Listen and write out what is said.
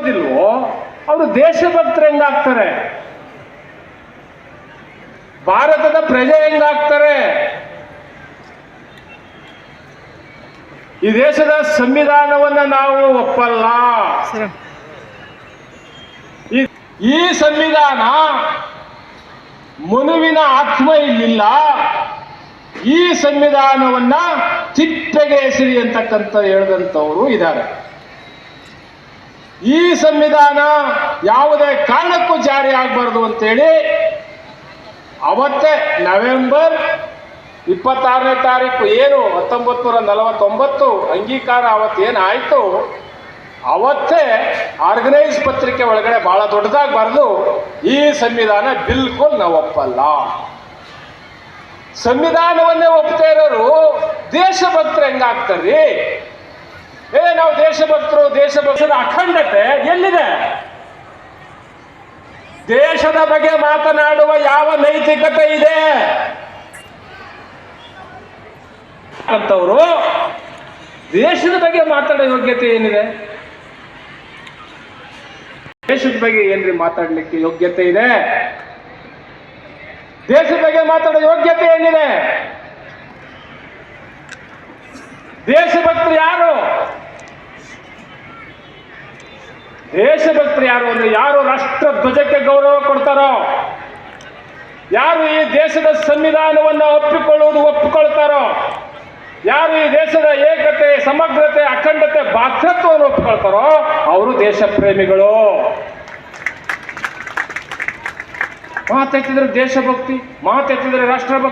ಒಪ್ಪೋದಿಲ್ವೋ ಅವರು ದೇಶಭಕ್ತರು ಹೆಂಗಾಗ್ತಾರೆ? ಭಾರತದ ಪ್ರಜೆ ಹೆಂಗಾಗ್ತಾರೆ? ಈ ದೇಶದ ಸಂವಿಧಾನವನ್ನ ನಾವು ಒಪ್ಪಲ್ಲ. ಈ ಸಂವಿಧಾನ ಮನುವಿನ ಆತ್ಮ ಇಲ್ಲಿಲ್ಲ. ಈ ಸಂವಿಧಾನವನ್ನ ತಿಪ್ಪೆಗೆ ಎಸೆರಿ ಅಂತಕ್ಕಂಥ ಹೇಳಿದಂಥವರು ಇದ್ದಾರೆ. ಈ ಸಂವಿಧಾನ ಯಾವುದೇ ಕಾರಣಕ್ಕೂ ಜಾರಿ ಆಗಬಾರ್ದು ಅಂತೇಳಿ ಅವತ್ತೇ ನವೆಂಬರ್ 26ನೇ ತಾರೀಕು ಏನು 1949 ಅಂಗೀಕಾರ ಅವತ್ತೇನಾಯಿತು, ಅವತ್ತೇ ಆರ್ಗನೈಸ್ ಪತ್ರಿಕೆ ಒಳಗಡೆ ಬಹಳ ದೊಡ್ಡದಾಗಿ ಬರೆದು ಈ ಸಂವಿಧಾನ ಬಿಲ್ಕುಲ್ ನಾವು ಒಪ್ಪಲ್ಲ. ಸಂವಿಧಾನವನ್ನೇ ಒಪ್ಪದೇ ಇರೋರು ದೇಶಭಕ್ತರು ಹೆಂಗಾಗ್ತಾರ್ರಿ? ನಾವು ದೇಶಭಕ್ತದ ಅಖಂಡತೆ ಎಲ್ಲಿದೆ? ದೇಶದ ಬಗ್ಗೆ ಮಾತನಾಡುವ ಯಾವ ನೈತಿಕತೆ ಇದೆ ಅಂತವರು ದೇಶದ ಬಗ್ಗೆ ಮಾತಾಡೋ ಯೋಗ್ಯತೆ ಏನಿದೆ? ದೇಶದ ಬಗ್ಗೆ ಏನ್ರಿ ಮಾತಾಡ್ಲಿಕ್ಕೆ ಯೋಗ್ಯತೆ ಇದೆ? ದೇಶದ ಬಗ್ಗೆ ಮಾತಾಡೋ ಯೋಗ್ಯತೆ ಏನಿದೆ? ದೇಶಭಕ್ತರು ಯಾರು? ದೇಶಭಕ್ತರು ಯಾರು ಅಂದ್ರೆ ಯಾರು ರಾಷ್ಟ್ರ ಧ್ವಜಕ್ಕೆ ಗೌರವ ಕೊಡ್ತಾರೋ, ಯಾರು ಈ ದೇಶದ ಸಂವಿಧಾನವನ್ನು ಒಪ್ಪಿಕೊಳ್ತಾರೋ, ಯಾರು ಈ ದೇಶದ ಏಕತೆ, ಸಮಗ್ರತೆ, ಅಖಂಡತೆ, ಭ್ರಾತೃತ್ವವನ್ನು ಒಪ್ಪಿಕೊಳ್ತಾರೋ ಅವರು ದೇಶ ಪ್ರೇಮಿಗಳು. ಮಾತೆತ್ತಿದ್ರೆ ದೇಶಭಕ್ತಿ, ಮಾತೆತ್ತಿದ್ರೆ ರಾಷ್ಟ್ರಭಕ್ತಿ.